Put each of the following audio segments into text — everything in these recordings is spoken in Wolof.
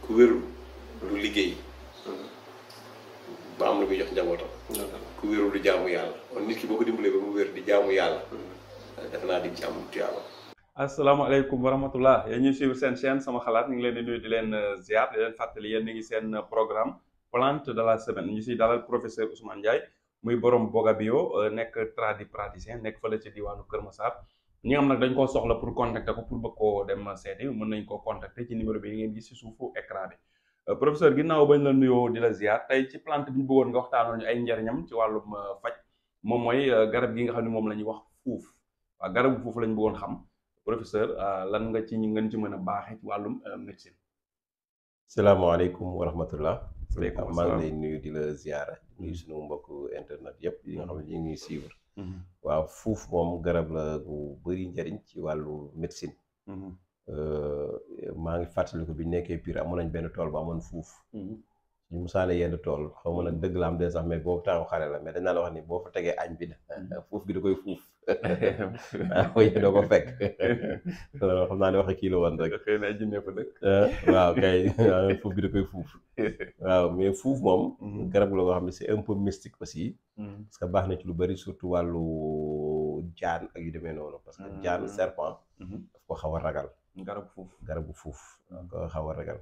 ku wérul du liggéey ba am lu muy jox njabootam. ku wérul du jaamu yàlla kon nit ki boo ko dimbalee ba mu wér di jaamu yàlla. defe naa di ci am tuyaaba. asalaamaaleykum wa rahmatullah yéen ñuy suivre seen chaîne sama xalaat ñu ngi leen di nuyu di leen ziar di leen fàttali yéen ni ngi seen programme plante de la semaine ñu siy dalal professeur Ousmane Ndiaye muy borom Boga Bio nekk tradipraticien nekk fële ci diwaanu Kër Massar ñi nga xam nag dañ koo soxla pour contacter ko pour bëgg koo dem seeti mën nañ koo contacter ci numéro bi ngeen gis si suufu écran bi professeur ginnaaw bañ la nuyoo di la ziar tey ci plante bi ñu bëggoon nga waxtaanoo ñu ay njariñam ci wàllum faj moom mooy garab gi nga xam ne moom la ñuy wax fuuf waaw garabu fuuf lañ bëggoon xam professeur lan nga ci ngeen ci mën a baaxee ci wàllum médecine. salaamaaleykum wa rahmatullah. waaleykum maa ngi lay nuyu di la ziara di nuyu suñu mbokk internet yëpp yi nga xam ne ñu ngi suivre. waaw fuuf moom garab la bu bëri njariñ ci wàllu médecine. maa ngi fàttaliku bi ñu nekkee Pire amoon nañ benn tool bu amoon fuuf. ñu musaane yenn tool xaw ma nag dëgg la am de sax mais boobu temps xale la mais dañ naan wax ni boo fa tegee añ bi fuuf gi da koy fuuf. waaw doo ko fekk loolu xam naa ne waxe kii la woon rek. xëy na jinne fa dëkk. waaw kay fuuf gi da koy fuuf. waaw mais fuuf moom. garab la nga xam ne c'est un peu mystique aussi. parce que baax na ci lu bari surtout wàllu jaan ak yu demee noonu. parce que jaan serpent. daf ko xaw a ragal. garabu fuuf daf ko xaw a ragal.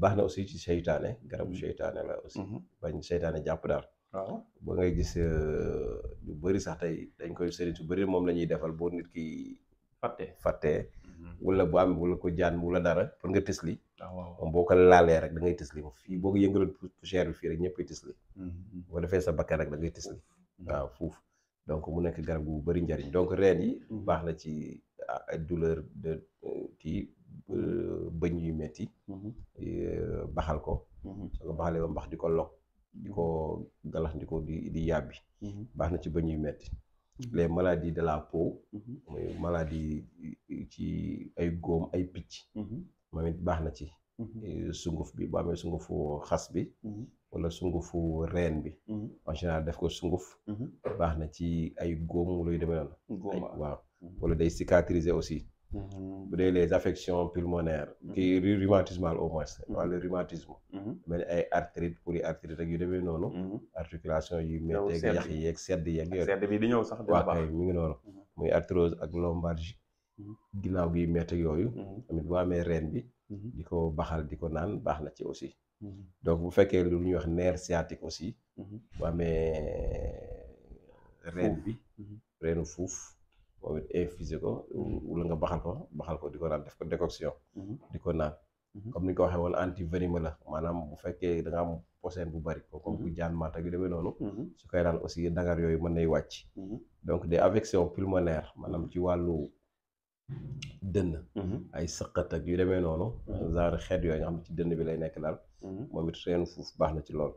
baax na aussi ci seytaane garabu seytaane la aussi. bañ seytaane jàpp daal. waaw ba ngay gis lu bëri sax tey dañ koy sëriñ su bëri moom la ñuy defal boo nit ki fàttee wala bu am wala ko jaan wala dara pour nga tisli moom boo ko laalee rek da ngay tisli fii boo ko yëngaloon poussière bi fii rek ñëppay tisli boo defee sa bakkan rek da ngay tisli waaw fuuf donc mu nekk garab bu bëri njariñ donc reen yi baax na ci ay douleur de kii bëñ yu metti baxal ko soo ko baxalee ba mbax di ko lok di ko galax di ko di yàbbi baax na ci bëñ yu metti les maladies de la peau muy maladie ci ay góom ay picc moom it baax na ci sunguf bi boo amee sungufu xas bi wala sungufu reen bi en général def ko sunguf baax na ci ay góom wala yu demee noonu waaw wala day cicatriser aussi bu dee les affections pulmonaires kii rhumatismales au moins wala rhumatisme mel ni ay arthrite polyarthrite ak yu demee noonu articulation yu métti ak yax yi yeeg sedd yeeg yooyu sedd bi di ñëw sax waaw kay mi ngi noonu muy arthrose ak lombalgie ginnaaw gi métti ak yooyu tamit boo amee reen bi di ko baxal di ko naan baax na ci aussi donc bu fekkee lu ñuy wax nerf sciatique aussi bu amee reen bi reenu fuuf moom it infusé ko wala nga baxal ko di ko naan def ko décoction di ko naan comme ni nga ko waxee woon antivenimeux la maanaam bu fekkee da nga am posen bu bari ko comme bu jaan maat ak yu demee noonu su koy naan aussi dangar yooyu mën nay wàcc donc des affections pulmonaires maanaam ci wàllu dënn ay sëqat ak yu demee noonu genre xeet yooyu nga xam ne ci dënn bi lay nekk daal moom it reenu fuuf baax na ci lool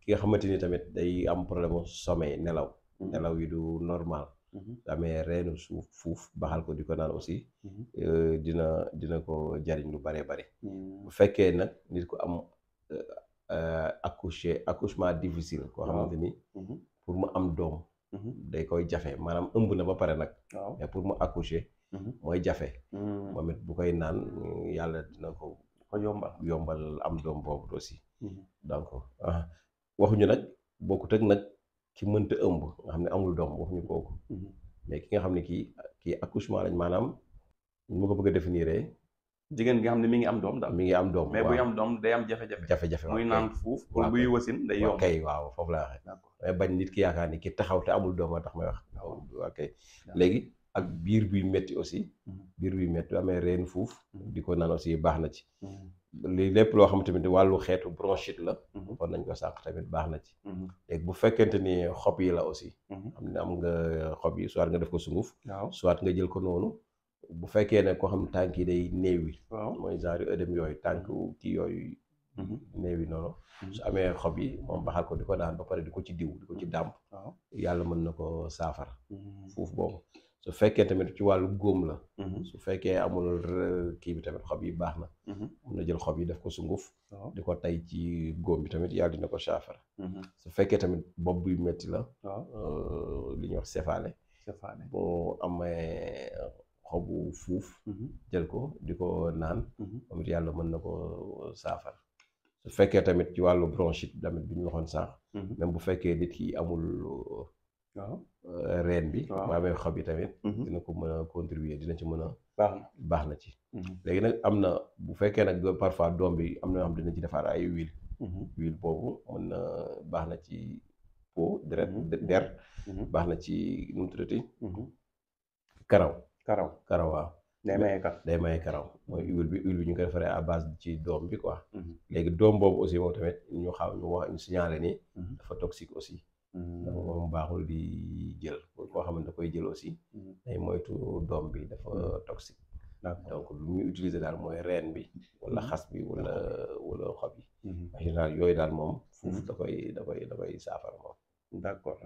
ki nga xamante ni tamit day am problème mu sommeil nelaw yi du normal amee reenu fuuf baxal ko di ko naan aussi dina ko jariñ lu bare bare bu fekkee nag nit ku am accouchement difficile koo xamante ni pour mu am doom day koy jafe maanaam ëmb na ba pare nag mais pour mu accoucher mooy jafe moom it bu koy naan yàlla dina ko yombal am doom boobu aussi donc waxuñu nag bokkut ak nag ki mënta ëmb nga xam ne amul doom waxuñu kooku mais ki nga xam ne kii accouchement lañ maanaam ñu ma ko bëgg a définir jigéen nga xam ne mi ngi am doom daal mi ngi am doom mais buy am doom day am jafe-jafe muy naan fuuf pour buy wasin day yomb kay waaw foofu laa waxee mais bañ nit ki yaakaar ni ki taxaw te amul doom a tax may wax waaw kay léegi ak biir buy metti aussi biir buy metti amee reen fuuf di ko naan aussi baax na ci lii lépp loo xam tamit wàllu xeetu bronchite la kon nañ ko sànq tamit baax na ci léegi bu fekkente ni xob yi la aussi xam ne am nga xob yi soit nga def ko sunguf soit nga jël ko noonu bu fekkee ne koo xam ne tànk yi day néewi mooy genre œdème yooyu tànk kii yooyu néewi noonu su amee xob yi moom baxal ko di ko naan ba pare di ko ci diw di ko ci dàmp yàlla mën na ko saafara fuuf boobu su fekkee tamit ci wàllu góom la su fekkee amul kii bi tamit xob yi baax na mun na jël xob yi def ko sunguf di ko tay ci góom bi tamit yàlla dina ko saafara su fekkee tamit bopp buy metti la li ñuy wax céphalée bu amee xobu fuuf jël ko di ko naan moom it yàlla mën na ko saafara su fekkee tamit ci wàllu bronchite tamit bi ñu waxoon sànq même bu fekkee nit ki amul reen bi mu amee xob yi tamit dina ko mën a contribuer dina ci mën a baax na ci léegi nag am na bu fekkee nag parfois doom bi am na yoo xam dina ci defar ay huile boobu mën na baax na ci peau deret der baax na ci nu mu tuddati karaw waaw day maye karaw mooy huile bi ñu koy defaree à base ci doom bi quoi léegi doom boobu aussi moom tamit ñu ñu signalé ni dafa toxique aussi dafa moom baaxul di jël koo xamante da koy jël aussi day moytu doom bi dafa toxique donc lu ñuy utiliser daal mooy reen bi wala xas bi wala xob yi en général yooyu daal moom foofu da koy saafara moom d'accord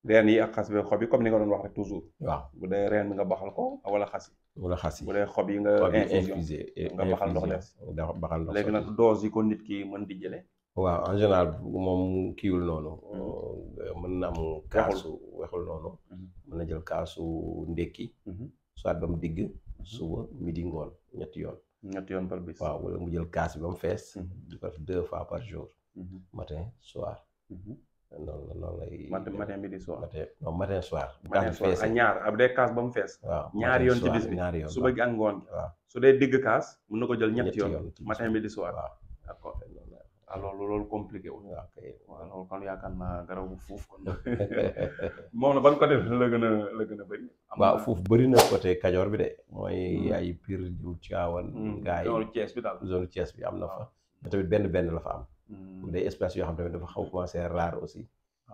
reen yi ak xas bi xob yi comme ni nga doon wax rek toujours waaw bu dee reen bi nga baxal ko wala xas yi bu dee xob yi nga infusé nga baxal ndox def léegi nag dose yi ko nit ki mën di jëlee waaw en général moom kiiwul noonu mën na am kaasu wexul noonu mën na jël kaasu ndékki soit ba mu digg suba midi ngoon ñetti yoon par bis waaw wala mu jël kaas bi ba mu fees di ko def 2 fois par jour matin soir noonu lay matin midi soir matin soir ak ñaar ab dee kaas ba mu fees waaw ñaari yoon ci bis bi suba gi ak ngoon waaw su dee digg kaas mën na ko jël ñetti yoon matin midi soir waaw d'accord alors loolu compliqué wu waaw loolu kon yaakaar naa garabu fuuf kon moom na ban côté la gën a bëri waaw fuuf bëri na côté Kajoor bi de mooy ay Pire jiw Tiwaawan gaay zone Thiès bi daal zone Thiès bi am na fa mais tamit benn la fa am day espèces yoo xam tamit dafa xaw commencé rare aussi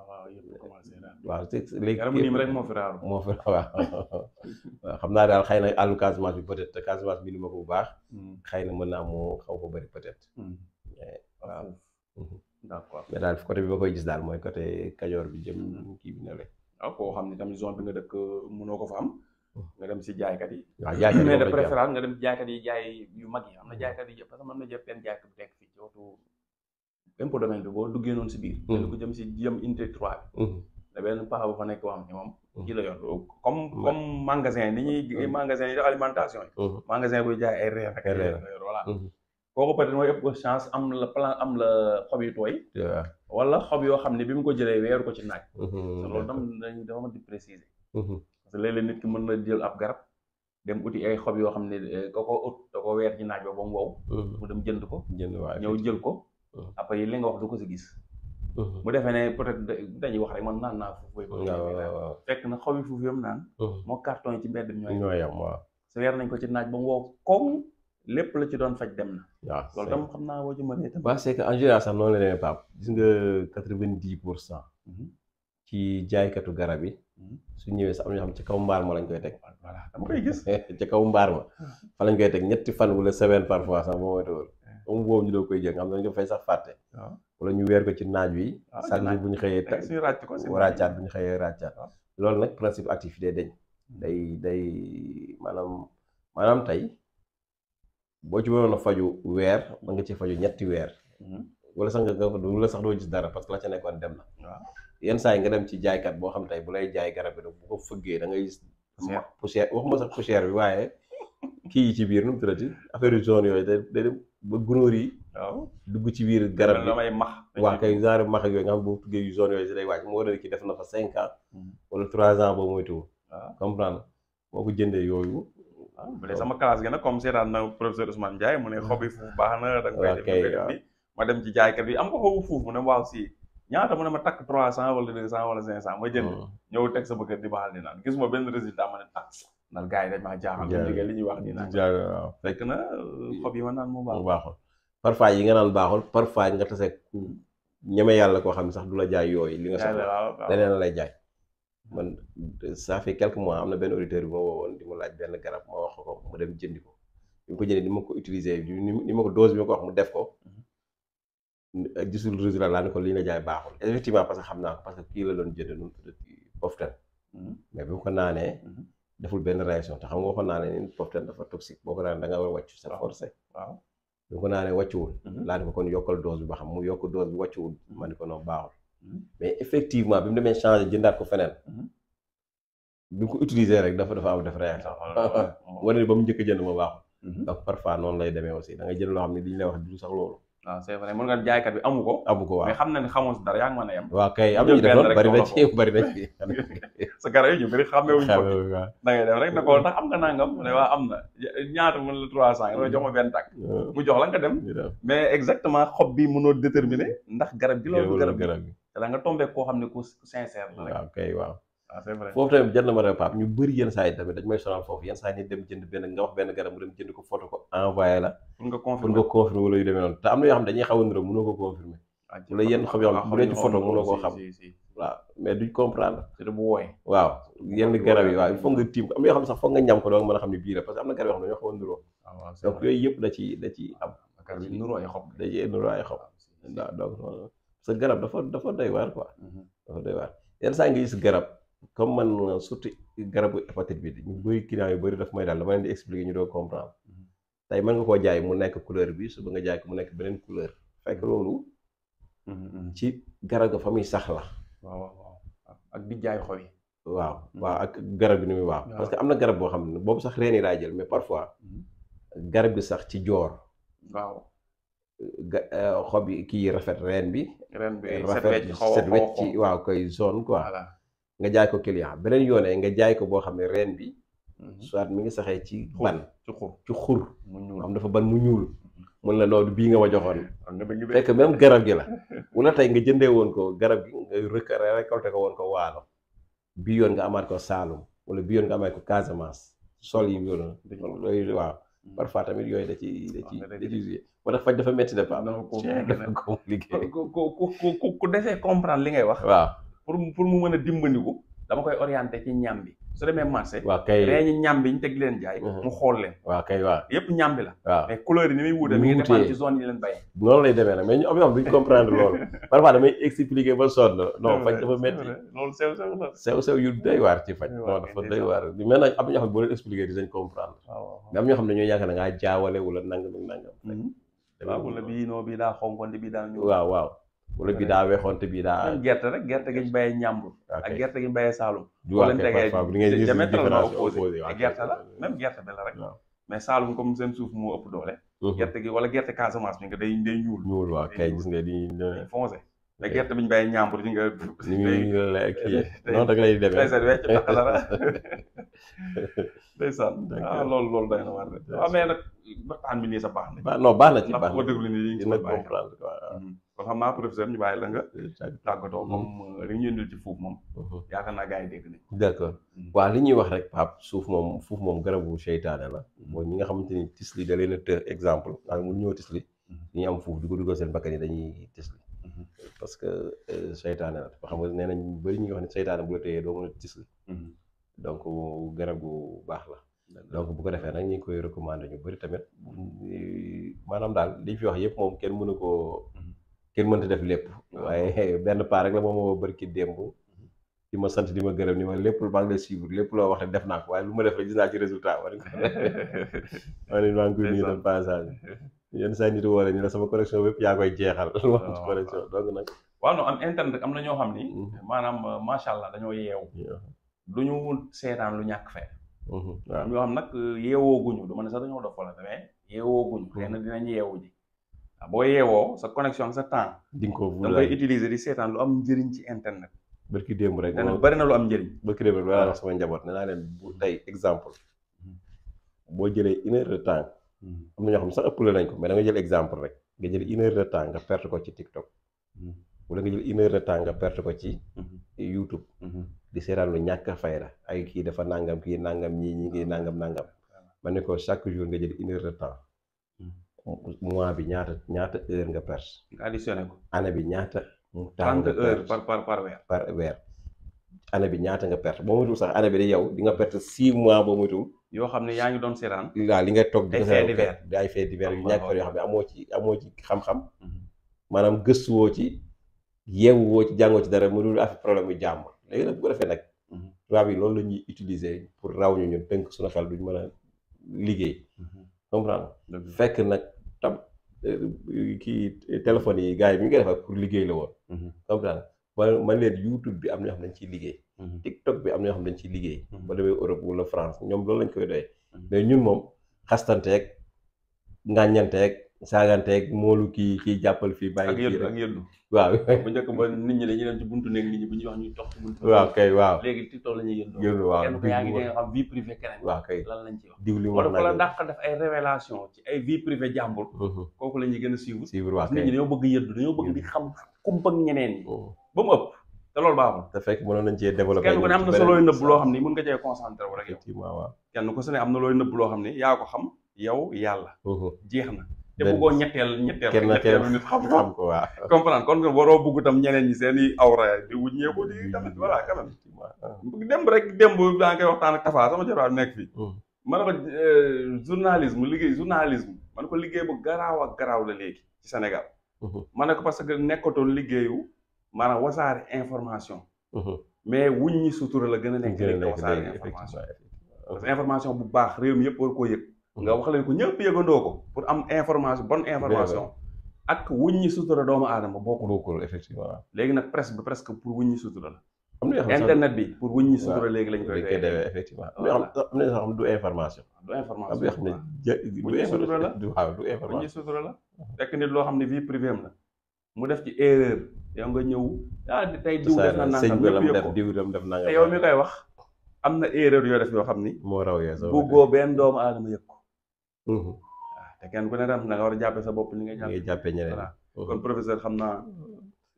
waaw yëpp commencé rare waaw léegi garabu niim rek moo fi rare waaw xam naa daal xëy na àllu Casamance bi peut-être te Casamance bi ni ma ko bu baax xëy na mën naa moo xaw ko bëri peut-être waaw d'accord mais daal côté bi ma koy gis daal mooy côté Kajoor bi jëm kii bi ne la waaw koo xam ne tamit zone bi nga dëkk mënoo ko fa am nga dem si jaaykat yi waaw jaaykat yi mais de préférence nga dem jaaykat yi jaay yu mag yi am na jaaykat yi parce que mën na jël benn jaaykat bu nekk fii ci wetu impôt domaine bi boo duggee noonu si biir ko jëm si jëm unité 3 bi da benn paa bu fa nekk boo xam ne moom kii la yor comme magasin ni ñuy magasin yi alimentation yi magasin buy jaay ay reer ak la yor voilà kooku peut-être mooy ëpp chance am la xob yu tooy wala xob yoo xam ne bi mu ko jëlee weeru ko ci naaj loolu tam dafa mën di préciser parce que léeg-léeg nit ki mën na jël ab garab dem uti ay xob yoo xam ne da ko weer ci naaj ba mu wow mu dem jënd ko ñëw jël ko après li nga wax du ko si gis mu defee ne peut-être dañuy wax rek man naan naa fuuf fekk na xob yi fuuf yom naan moo carton yi ci mbedd bi ñooy yam waaw su weer nañ ko ci naaj ba mu wow koŋ lépp la ci doon faj dem na waaw loolu tam xam naa woo ci mënee tam waaw c'est que en général sax noonu la demee Pape gis nga 90% ci jaaykatu garab yi su ñëwee sax am ñoo xam ci kaw mbaar ma lañ koy teg voilà dama koy gis ci kaw mbaar ma fa lañ koy teg ñetti fan wala semaine parfois sax moo moytuwul comme boobu ñu doo koy jël nga xam ne dañ ko fay sax fàtte wala ñu weer ko ci naaj wi chaque jour bu ñu xëyee ràccaat bu ñu xëyee ràccaat loolu nag principe activité dañ day maanaam tey boo ci waroon a faju weer mën nga ci faju ñetti weer wala sax wala sax doo gis dara parce que la ca nekkoon dem na yenn saa yi nga dem ci jaaykat boo xam tey bu lay jaay garab bi bu ko fëggee da ngay gis poussière waxuma sax poussière bi waaye kii yi ci biir nu mu tuddati affaire yu zone yooyu day dem ba gunóor yi dugg ci biir garab bi waa kay genre max ak yooyu nga xam boo tuggee yu zone yooyu si day wàcc moo war a kii def na fa 5 ans wala 3 ans boobu moytuwul comprendre boo ko jëndee yooyu bu dee sama classe gi nag comme seetaan na professeur Ousmane Ndiaye mu ne xob yi fuuf baax na da nga koy def bi ma dem ci jaaykat bi am ko xobu fuuf mu ne waaw si ñaata mu ne ma takk 300 wala 200 wala 500 ma jënd ñëw teg sama kër di baaxal di naan gisuma benn résultat ma ne ndax gars yi dañ maa jaaxal bu jógee li ñuy wax nii naan fekk na xob yi ma naan moo baaxul parfois yi nga naan baaxul parfois nga tase ku ñeme yàlla koo xam ne sax du la jaay yooyu li nga soxla leneen lay jaay man ça fait quelques mois am na benn auditeur bi ma woowoon di ma laaj benn garab ma wax ko mu dem jëndi ko bi ma ko jëndee ni ma ko utiliser ni ma ko dose bi ma ko wax mu def ko gisul résultat laa ne ko li nga jaay baaxul effectivement parce que xam naa ko parce que kii la doon jënd nu mu tudd poftan mais bi ma ko naanee deful benn réaction te xam nga waxoon naa ne ni poftan dafa toxique boo ko naanee da nga war a wàccu c'est forcé waaw bi ma ko naanee wàccuwul laa ne ko kon yokkal dose bi ba xam mu yokk dose bi wàccuwul ma ne ko non baaxul mais effectivement bi mu demee changé jëndaat ko feneen bi nga ko utiliser rek dafa am def réaction wane ba mu njëkk a jënd ma baaxul donc parfois noonu lay demee aussi da nga jënd loo xam ne li ñu lay wax du sax loolu waaw c'est vrai mën nga jaaykat bi amu ko waaw mais xam na ne xamoo si dara yaa ngi mën a yem waaw kay am ñu defoon bari na ci sa garab yi ñu bëri xàmmewuñ ko da ngay def rek ne ko ndax am nga nangam mu ne waa am na ñaata mën la 300 nga jox ma benn tàkk mu jox la nga dem mais exactement xob bi mënoo déterminer ndax garab gi loolu garab gi te da nga tombé koo xam ne ku sincère la rek waaw kay waaw c'est vrai foofu tamit jënd ma rek Pape ñu bëri yenn saa yi tamit dañ may sonal foofu yenn saa yi nit dem jënd benn nga wax benn garab mu dem jënd ko photo ko envoyé la pour nga confirmer wala yu demee noonu te am na yoo xam ne dañuy xaw a niroo mënoo ko confirmer wala yenn xob yoo xam bu dee ci photo mënoo koo xam waaw mais duñ comprendre c'est bu wooy waaw yenn garab yi waaw il faut nga tiim ko am na yoo xam ne sax foog nga ñam ko doo mën a xam ne bii la parce que am na garab yoo xam ne dañoo xaw a niroo donc yooyu yëpp da ci am garab yi niroo ay xob da ci niroo ay xob waaw donc parce que garab dafa doy waar quoi dafa doy waar yenn saa nga gis garab comme man surtout garabu hépatite bi ñu bëri client yu bëri daf may daal dama leen di expliquer ñu doo comprendre tey mën nga koo jaay mu nekk couleur bi suba nga jaay ko mu nekk beneen couleur fekk loolu ci garab ga fa muy sax la waaw ak di jaay xob yi waaw ak garab gi ni muy waaw parce que am na garab boo xam ne boobu sax reen yi laa jël mais parfois garab bi sax ci joor waaw xob yi kii rafet reen bi rafet set wecc ci waaw koy zone quoi nga jaay ko client beneen yoonee nga jaay ko boo xam ne reen bi soit mi ngi saxee ci ban ci xur am dafa ban mu ñuul mun la noonu bii nga ma joxoon fekk même garab gi la wala tey nga jëndee woon ko garab gi nga récolté ko woon ko waalo bii yoon nga amaat ko Saalum wala bii yoon nga amaat ko Casamance sol yi loolu waaw parfois tamit yooyu da ci moo tax faj dafa métti de pas dafa compliqué ku defee comprendre li ngay wax waaw pour mu mën a dimbandiku dama koy orienté ci ñam bi su demee marché waaw kay reñi ñam bi ñu teg leen jaay mu xool leen waaw kay waaw yëpp ñam bi la waaw mais couleur yi ni muy wuute mi ngi dépendre ci zone yi leen bàyyi noonu lay demee nag mais ñu am yoo xam duñ comprendre loolu parfois damay expliquer ba sonn non faj dafa métti loolu sew sew yu doy waar ci faj non dafa doy waar mais nag am na ñoo xam ne boo leen expliquer dinañ comprendre mais am ñoo xam ne ñoo yaakaar na ngaa jaawale wala nangam ak nangam waaw wala bii noo bii daa xonkoon te bii daa ñuul waaw wala bii daa weexoon te bii daa gerte rek gerte gi ñu bayee ñàmbur ak gerte gi ñu bayee Saalum boo leen tegee diamétralement opposé gerte la même gerte bi la rek mais Saalum comme seen suuf moo ëpp doole gerte gi wala gerte Casamance bi nga day ñuul waaw kay gis nga di foncé mais gerte bi ñu bayee ñàmbur ci nga ni muy la kii noonu rek lay demee set wecc tax dara ndeysaan loolu day na war de waaw mais nag waxtaan bi nii sa baax na non baax na ci ndax ko déglu nii dina comprendre kon xam naa professeur ñu bàyyi la nga tàggatoo comme li ñu indil ci fuuf moom yaakaar naa gars yi dégg nañ d'accord waaw li ñuy wax rek Pape fuuf moom garabu seytaane la mooy ñi nga xamante ni tisli da leen a të exemple ak mu ñëw tisli ñu am fuuf di ko dugal seen bakkan yi dañuy tisli parce que seytaane la xam nga nee nañ bëri ñuy wax ne seytaane bu la tëyee doo mën a tisli donc garab gu baax la donc bu ko defee nag ñu ngi koy recommander ñu bëri tamit maanaam daal liñ fi wax yëpp moom kenn mënta def lépp waaye benn part rek la moom moo bërki démb di ma sant di ma gërëm ni ma lépp maa ngi lay suivre lépp loo wax ne def naa ko waaye lu ma def rek gis naa ci résultat maa ngi koy nuyu dem passage yenn saa nit woo la ni la sama connexion bépp yaa koy jeexal wax ci connexion donc nag waaw non am internet am na ñoo xam ni maanaam macha allah dañoo yeewu du ñu seetaan lu ñàkk fee waaw ñoo xam nag yeewooguñu du ma ne sax dañoo dof wala mais yeewooguñu xëy na dinañ yeewu ji boo yeewoo sa connexion sa temps di nga ko da ngay utiliser di seetaan lu am njëriñ ci internet barki démb rek bari na lu am njëriñ barki démb rek laa wax sama njaboot nee naa leen bu tey exemple boo jëlee 1 heure de temps am na ñoo xam ne sax ëppale nañ ko mais da nga jël exemple rek nga jël 1 heure de temps nga perte ko ci TikTok wala nga jël 1 heure de temps nga perte ko ci YouTube di seetaan lu ñàkk a fayda ay kii dafa nangam kii nangam ñi ngi nangam ma ne ko chaque jour nga jël 1 heure de temps mois bi ñaata heure nga perte nga additionné ko année bi ñaata 30 heures par weer année bi ñaata nga perte boo moytuwul sax année bi di yow di nga perte 6 mois boo moytuwul yoo xam ne yaa ngi doon seetaan waaw li nga toog di ay fait divers yu ñàkk yoo xam ne amoo ci xam-xam maanaam gëstuwoo ci yeewuwoo ci jàngoo ci dara mu dul affaire problème yu jàmm léegi nag bu ko defee nag tubaab yi loolu la ñuy utiliser pour raw ñu ñun tënk suñu xel duñ mën a liggéey comprendre fekk nag tam kii téléphone yi gars yi mi ngi koy defar pour liggéey la woon comprendre man leen YouTube bi am na ñoo xam ne dañ ciy liggéey. TikTok bi am na ñoo xam ne dañ ciy liggéey. ba demee Europe wala France ñoom loolu lañ koy doyee. mais ñun moom xastanteeg ngàññanteeg saaganteeg moolu kii jàppal fii bàyyi. ak yëddu waaw bu njëkk ba nit ñi dañuy dem ci buntu nekk nit ñi bu ñuy wax ñuy tox ci buntu. waaw kay waaw léegi TikTok la ñuy yëddu. waaw kenn ko yaa ngi nga xam vie privée keneen. waaw kay lan lañ ci wax. diw li mu wala wax ko la dàq def ay révélation ci ay vie privée jàmbur. kooku la ñuy gën a suivre. waaw nit ñi dañoo bëgg yëddu dañoo bëgg di xam kumpa ak ñeneen ñi. ba mu ëpp te loolu baaxul. te fekk mënoon nañ cee développé. kenn ku ne am na sa looy nëbb loo xam ni mën nga cee concentré wu rek yow. effectivement waaw. kenn ku si ne am na looy nëbb loo xam ni yaa ko xam yow yàlla. jeex na te bëggoo ñetteel nit xam ko waaw. comprendre kon nga waroo bëgg tam ñeneen ñi seen i awra di wuññeeku di tamit voilà quand même démb daa ngay waxtaan ak Tafa sama jarwaat nekk fii ma ne ko journalisme ma ne ko liggéey bu garaaw ak garaaw la léegi ci Sénégal ma ne ko parce que nekkatoon liggéeyu maanaam wasaare information mais wuññi sutura la gën a nekk léegi wasaare information parce que information bu baax réew mi yëpp war koo yëg nga wax leen ko ñëpp yëgandoo ko pour am information bonne information ak wuññi sutura doomu aadama bokkul effectivement. léegi nag presse bi presque pour wuññi sutura la. am na yoo xam internet bi pour wuññi sutura léegi lañ koy defee effectivement. am na yoo xam du information. du information am na yoo xam ne wuññi sutura la waaw du information. wuññi sutura la fekk nit loo xam ne vie privée am la mu def ci erreur yow nga ñëw tey diw def na nangam ñëpp yëg ko diw def nangam te yow mi koy wax am na erreur yoo def yoo xam ni moo raw yee sa buggoo benn doomu aadama yëg ko te kenn ku ne tam da nga war a jàppee sa bopp ni nga jàppee ñeneen. voilà kon professeur xam naa.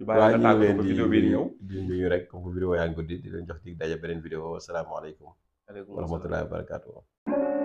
waaw ñu ngi leen di vidéo bi di ñëw di nuyu rek comme vidéo yaa ngi guddi di leen jox dig daje beneen vidéo asalaamaaleykum. waaleykum wa rahmatullahi wa barakatuh.